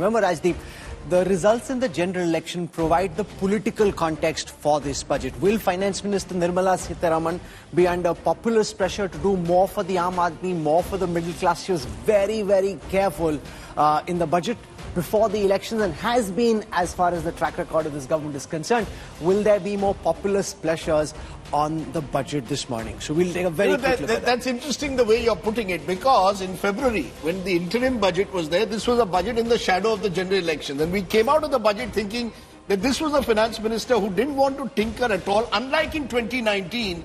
Remember, Rajdeep, the results in the general election provide the political context for this budget. Will Finance Minister Nirmala Sitharaman be under populist pressure to do more for the Aam Aadmi, more for the middle class? She was very, very careful in the budget before the elections and has been, as far as the track record of this government is concerned. Will there be more populist pressures on the budget this morning? So we'll take a very quick look at that. That's interesting the way you're putting it, because in February, when the interim budget was there, this was a budget in the shadow of the general elections. And we came out of the budget thinking that this was a finance minister who didn't want to tinker at all, unlike in 2019,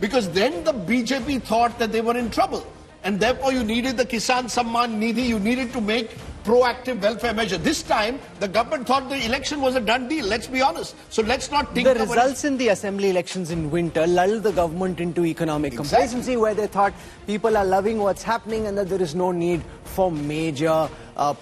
because then the BJP thought that they were in trouble. And therefore you needed the Kisan Samman Nidhi, you needed to make proactive welfare measure. This time, the government thought the election was a done deal, let's be honest. So let's not think... The results in the assembly elections in winter lulled the government into economic complacency, where they thought people are loving what's happening and that there is no need for major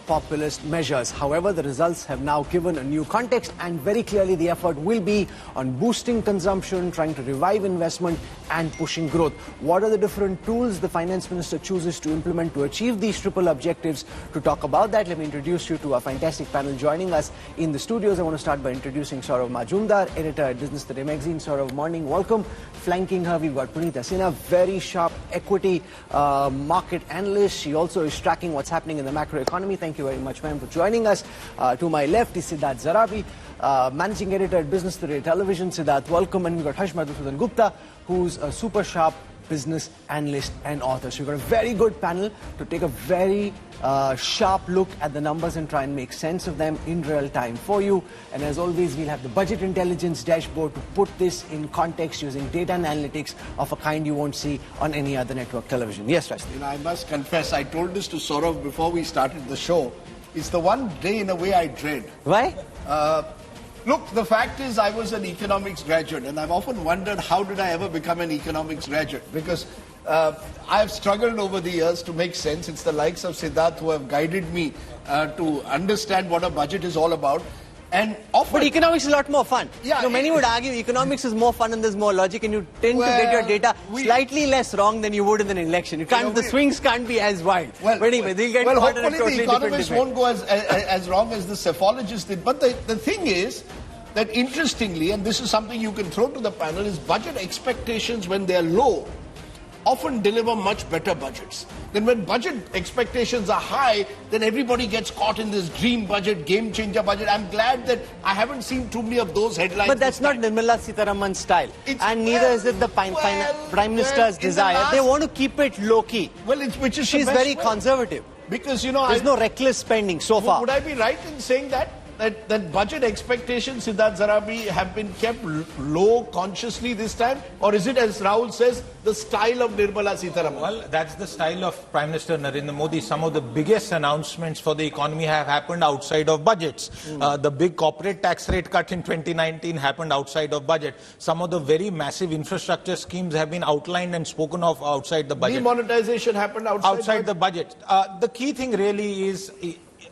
populist measures. However, the results have now given a new context, and very clearly the effort will be on boosting consumption, trying to revive investment and pushing growth. What are the different tools the finance minister chooses to implement to achieve these triple objectives? To talk about that, let me introduce you to a fantastic panel joining us in the studios. I want to start by introducing Saurav Majumdar, editor at Business Today magazine. Saurav, morning, welcome. Flanking her, we've got Punita Sinha, very sharp equity market analyst. She also is tracking what's happening in the macro economy. Thank you very much, ma'am, for joining us. To my left is Siddharth Zarabi, managing editor at Business Today Television. Siddharth, welcome. And we've got Harsh Madhusudan Gupta, who's a super sharp business analyst and author. So we've got a very good panel to take a very sharp look at the numbers and try and make sense of them in real time for you. And as always, we'll have the budget intelligence dashboard to put this in context using data and analytics of a kind you won't see on any other network television. Yes, Rashid. You know, I must confess, I told this to Saurav before we started the show. It's the one day in a way I dread. Why? Look, the fact is I was an economics graduate, and I've often wondered how did I ever become an economics graduate, because I've struggled over the years to make sense. It's the likes of Siddharth who have guided me to understand what a budget is all about. And often, but economics is a lot more fun. Yeah, you know, many would argue economics is more fun and there's more logic, and you tend to get your data slightly less wrong than you would in an election. You can't, the swings can't be as wide. But anyway, they'll get caught in a totally the economists won't go as wrong as the psephologists did. But the thing is that, interestingly, and this is something you can throw to the panel, is budget expectations, when they're low, often deliver much better budgets. Then when budget expectations are high, then everybody gets caught in this dream budget, game changer budget. I'm glad that I haven't seen too many of those headlines. But that's not Nirmala Sitharaman's style. And neither is it the Prime Minister's desire. They want to keep it low-key. Well, which is She's very conservative. Because, you know, there's no reckless spending so far. Would I be right in saying that budget expectations, Siddharth Zarabi, have been kept low consciously this time? Or is it, as Rahul says, the style of Nirmala Sitharaman? Well, that's the style of Prime Minister Narendra Modi. Some of the biggest announcements for the economy have happened outside of budgets. The big corporate tax rate cut in 2019 happened outside of budget. Some of the very massive infrastructure schemes have been outlined and spoken of outside the budget. Demonetization happened outside the budget. The key thing really is,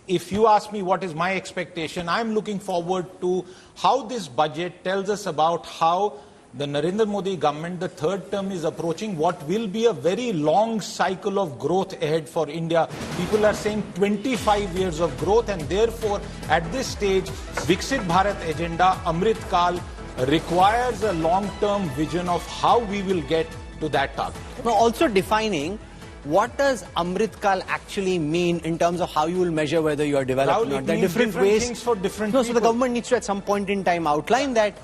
if you ask me what is my expectation, I'm looking forward to how this budget tells us about how the Narendra Modi government, the third term, is approaching what will be a very long cycle of growth ahead for India. People are saying 25 years of growth, and therefore at this stage, Viksit Bharat agenda, Amrit Kal, requires a long-term vision of how we will get to that target. Now, also defining what does Amrit Kal actually mean in terms of how you will measure whether you are developed or not? There are different ways. Things for different people. So the government needs to at some point in time outline that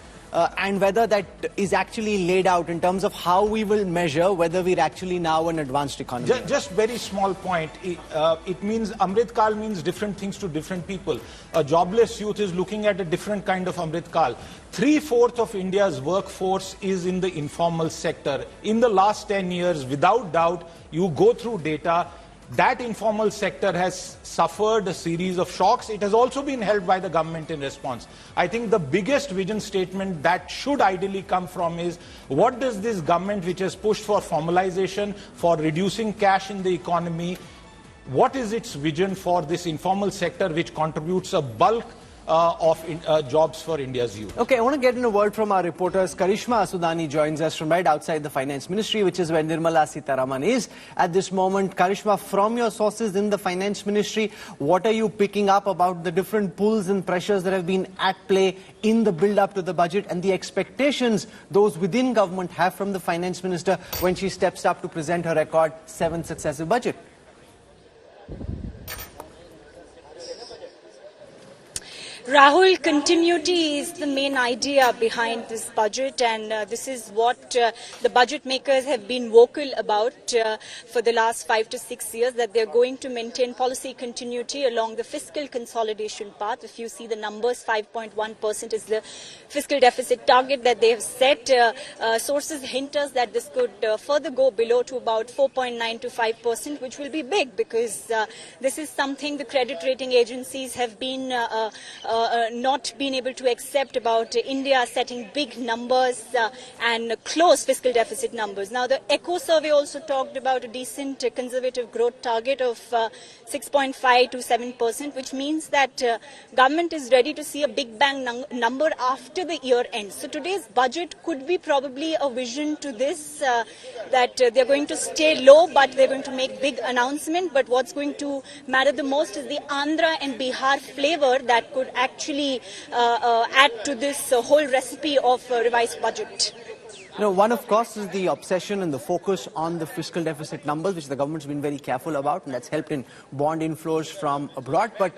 and whether that is actually laid out in terms of how we will measure whether we're actually now an advanced economy. Just very small point. It means, Amrit Kal means different things to different people. A jobless youth is looking at a different kind of Amrit Kal. 3/4 of India's workforce is in the informal sector. In the last 10 years, without doubt, you go through data, that informal sector has suffered a series of shocks. It has also been helped by the government in response. I think the biggest vision statement that should ideally come from is, what does this government, which has pushed for formalization, for reducing cash in the economy, what is its vision for this informal sector which contributes a bulk jobs for India's youth. Okay, I want to get in a word from our reporters. Karishma Asudani joins us from right outside the Finance Ministry, which is where Nirmala Sitharaman is at this moment. Karishma, from your sources in the Finance Ministry, what are you picking up about the different pulls and pressures that have been at play in the build-up to the budget and the expectations those within government have from the Finance Minister when she steps up to present her record 7th successive budget? Rahul, continuity is the main idea behind this budget, and this is what the budget makers have been vocal about for the last 5 to 6 years, that they're going to maintain policy continuity along the fiscal consolidation path. If you see the numbers, 5.1% is the fiscal deficit target that they have set. Sources hint us that this could further go below to about 4.9 to 5%, which will be big because this is something the credit rating agencies have been not been able to accept, about India setting big numbers and close fiscal deficit numbers. Now, the ECHO survey also talked about a decent conservative growth target of 6.5 to 7%, which means that government is ready to see a big bang number after the year ends. So today's budget could be probably a vision to this, that they're going to stay low, but they're going to make big announcement. But what's going to matter the most is the Andhra and Bihar flavor that could actually add to this whole recipe of revised budget. You know, one, of course, is the obsession and the focus on the fiscal deficit numbers, which the government's been very careful about, and that's helped in bond inflows from abroad. But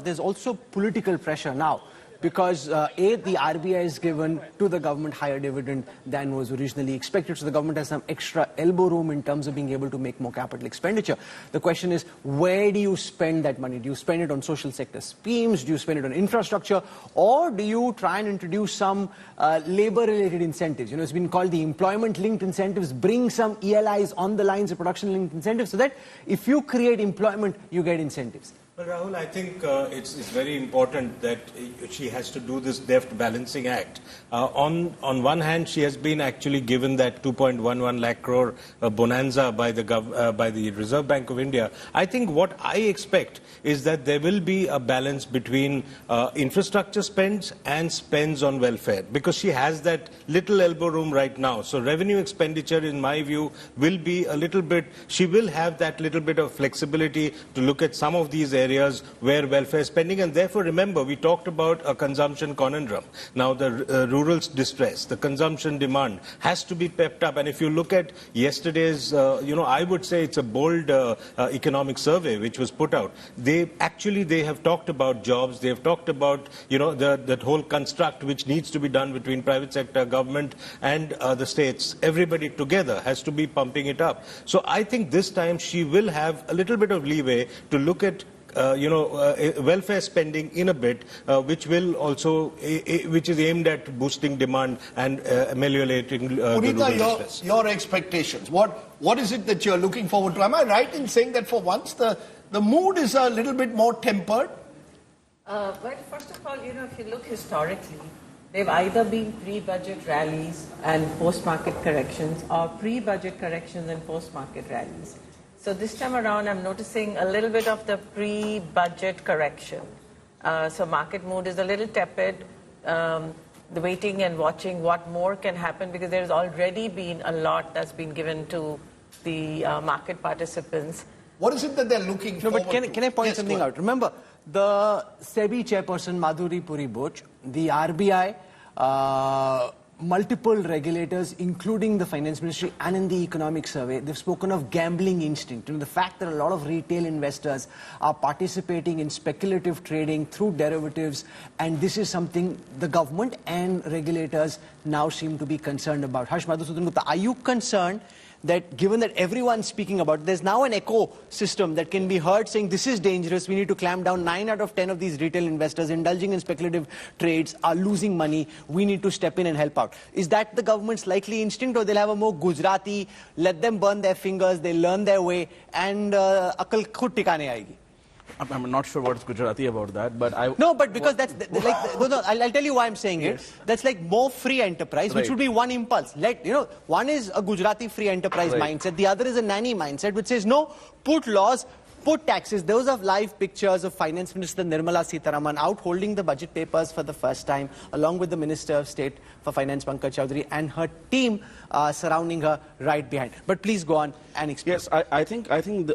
there's also political pressure now, because the RBI is given to the government higher dividend than was originally expected. So the government has some extra elbow room in terms of being able to make more capital expenditure. The question is, where do you spend that money? Do you spend it on social sector schemes? Do you spend it on infrastructure? Or do you try and introduce some labor-related incentives? You know, it's been called the employment-linked incentives. Bring some ELIs on the lines of production-linked incentives so that if you create employment, you get incentives. Well, Rahul, I think it's very important that she has to do this deft balancing act. On one hand, she has been actually given that 2.11 lakh crore bonanza by the Reserve Bank of India. I think what I expect is that there will be a balance between infrastructure spends and spends on welfare, because she has that little elbow room right now. So revenue expenditure, in my view, will be a little bit, she will have that little bit of flexibility to look at some of these areas where welfare spending, and therefore remember we talked about a consumption conundrum. Now the rural distress, the consumption demand has to be pepped up, and if you look at yesterday's, I would say it's a bold economic survey which was put out. They have talked about jobs, they have talked about that whole construct which needs to be done between private sector, government and the states. Everybody together has to be pumping it up. So I think this time she will have a little bit of leeway to look at welfare spending in a bit, which will also, which is aimed at boosting demand and ameliorating the rural distress. Your expectations. What is it that you're looking forward to? Am I right in saying that for once the mood is a little bit more tempered? Well, first of all, if you look historically, they've either been pre-budget rallies and post-market corrections, or pre-budget corrections and post-market rallies. So this time around, I'm noticing a little bit of the pre-budget correction. So market mood is a little tepid. The waiting and watching what more can happen, because there's already been a lot that's been given to the market participants. What is it that they're looking for? No, but can I point something out? Remember, the SEBI chairperson, Madhuri Puri Boch, the RBI, multiple regulators, including the Finance Ministry and in the economic survey, they've spoken of gambling instinct. The fact that a lot of retail investors are participating in speculative trading through derivatives, and this is something the government and regulators now seem to be concerned about. Harsh Madhusudan Gupta, are you concerned that given that everyone's speaking about it, there's now an echo system that can be heard saying this is dangerous, we need to clamp down, 9 out of 10 of these retail investors indulging in speculative trades are losing money, we need to step in and help out. Is that the government's likely instinct, or they'll have a more Gujarati, let them burn their fingers, they'll learn their way, and akal khud tikane aayegi? I'm not sure what's Gujarati about that, but No, but because that's I'll tell you why I'm saying it. That's like more free enterprise, which would be one impulse. One is a Gujarati free enterprise mindset, the other is a nanny mindset, which says no, put laws, put taxes. Those are live pictures of Finance Minister Nirmala Sitharaman out holding the budget papers for the first time, along with the Minister of State for Finance, Pankaj Chaudhary, and her team surrounding her right behind. But please go on and explain. Yes, I think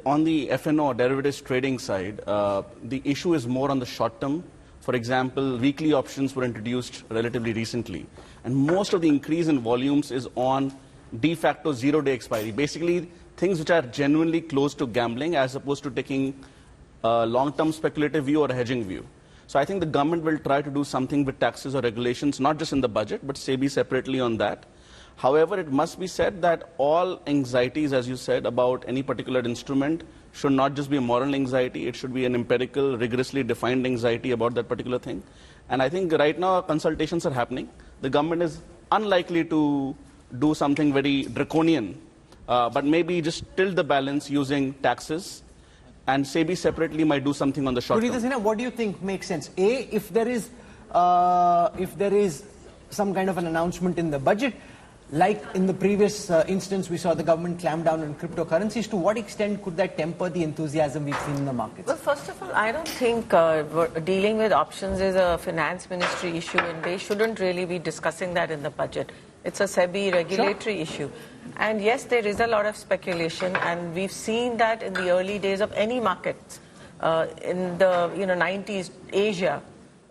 on the FNO derivatives trading side, the issue is more on the short term. For example, weekly options were introduced relatively recently, and most of the increase in volumes is on de facto zero-day expiry. Basically, things which are genuinely close to gambling as opposed to taking a long-term speculative view or a hedging view. So I think the government will try to do something with taxes or regulations, not just in the budget, but SEBI separately on that. However, it must be said that all anxieties, as you said, about any particular instrument should not just be a moral anxiety. It should be an empirical, rigorously defined anxiety about that particular thing. And I think right now consultations are happening. The government is unlikely to do something very draconian, but maybe just tilt the balance using taxes, and SEBI separately might do something on the short term. Sinha, what do you think makes sense? A, if there is some kind of an announcement in the budget, like in the previous instance we saw the government clamp down on cryptocurrencies, to what extent could that temper the enthusiasm we've seen in the markets? Well, first of all, I don't think dealing with options is a finance ministry issue, and they shouldn't really be discussing that in the budget. It's a SEBI regulatory issue. And yes, there is a lot of speculation, and we've seen that in the early days of any markets. In the 90s, Asia,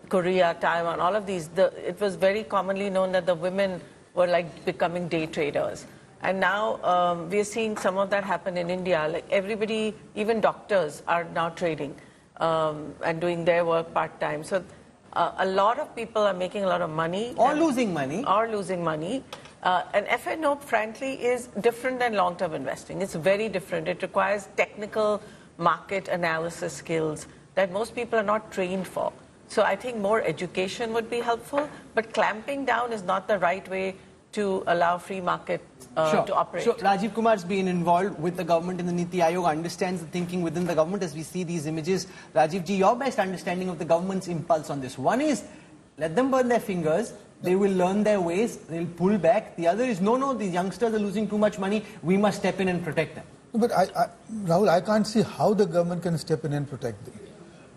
Korea, Taiwan, all of these, it was very commonly known that the women were like becoming day traders. And now we are seeing some of that happen in India. Like everybody, even doctors are now trading and doing their work part-time. So a lot of people are making a lot of money. Or losing money. Or losing money. And FNO, frankly, is different than long-term investing. It's very different. It requires technical market analysis skills that most people are not trained for. So I think more education would be helpful, but clamping down is not the right way to allow free market to operate. So Rajiv Kumar's been involved with the government in the Niti Aayog, understands the thinking within the government as we see these images. Rajiv ji, your best understanding of the government's impulse on this. One is, let them burn their fingers, they will learn their ways, they'll pull back. The other is, no, these youngsters are losing too much money, we must step in and protect them. But Rahul, I can't see how the government can step in and protect them.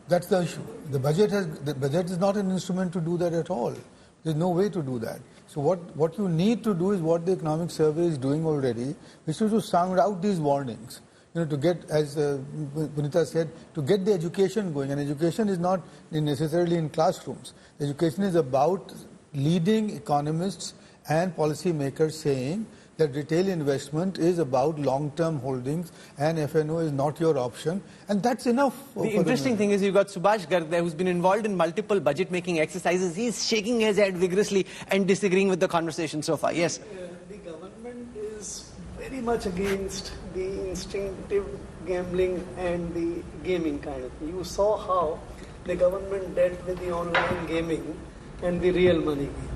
That's the issue. The budget is not an instrument to do that at all. There's no way to do that. So what you need to do is what the economic survey is doing already, which is to sound out these warnings. To get, as Punita said, to get the education going. And education is not necessarily in classrooms. Education is about leading economists and policymakers saying that retail investment is about long-term holdings and FNO is not your option, and that's enough. The interesting thing is you've got Subhash Garg there, who's been involved in multiple budget-making exercises. He's shaking his head vigorously and disagreeing with the conversation so far. Yes? The government is very much against the instinctive gambling and the gaming kind of thing. You saw how the government dealt with the online gaming and the real money game.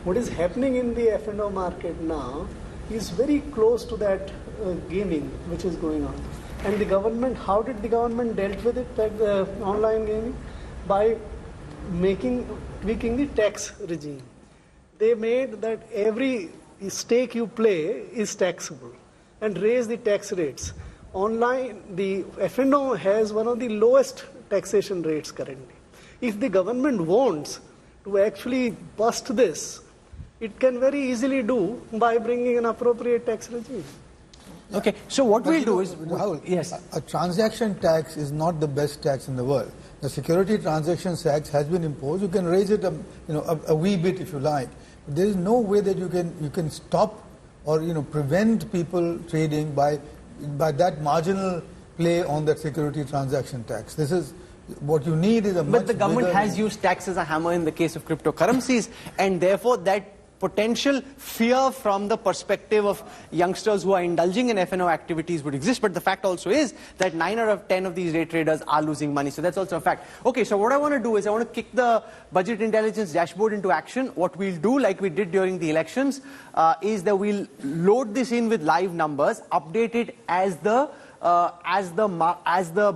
What is happening in the FNO market now is very close to that gaming which is going on. And the government, how did the government dealt with it, the online gaming? By tweaking the tax regime. They made that every stake you play is taxable and raise the tax rates. Online, the FNO has one of the lowest taxation rates currently. If the government wants to actually bust this, it can very easily do by bringing an appropriate tax regime. Okay, so what we'll do is... Rahul, yes. A transaction tax is not the best tax in the world. The security transactions tax has been imposed. You can raise it a wee bit if you like. But there is no way that you can stop or prevent people trading by that marginal play on that security transaction tax. This is... What you need is a much But the government has used tax as a hammer in the case of cryptocurrencies, and therefore that potential fear from the perspective of youngsters who are indulging in FNO activities would exist. But the fact also is that 9 out of 10 of these day traders are losing money. So that's also a fact. Okay, so what I want to do is I want to kick the budget intelligence dashboard into action. What we'll do, like we did during the elections, is that we'll load this in with live numbers, update it as the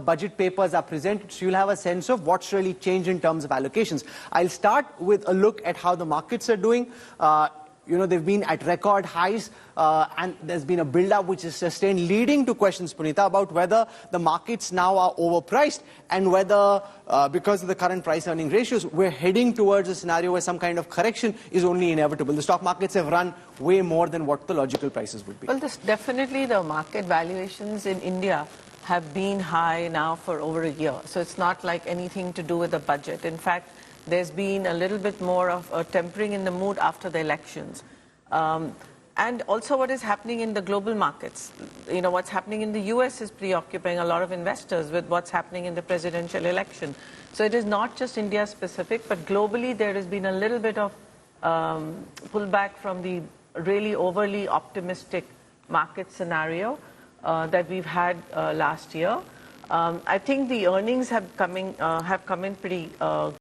budget papers are presented, so you'll have a sense of what's really changed in terms of allocations. I'll start with a look at how the markets are doing. they've been at record highs, and there's been a build-up which is sustained, leading to questions, Punita, about whether the markets now are overpriced and whether, because of the current price-earning ratios, we're heading towards a scenario where some kind of correction is only inevitable. The stock markets have run way more than what the logical prices would be. Well, definitely the market valuations in India have been high now for over a year. So it's not like anything to do with the budget. In fact, there's been a little bit more of a tempering in the mood after the elections. And also what is happening in the global markets. What's happening in the US is preoccupying a lot of investors with what's happening in the presidential election. So it is not just India specific, but globally there has been a little bit of pullback from the really overly optimistic market scenario that we've had last year. I think the earnings have come in pretty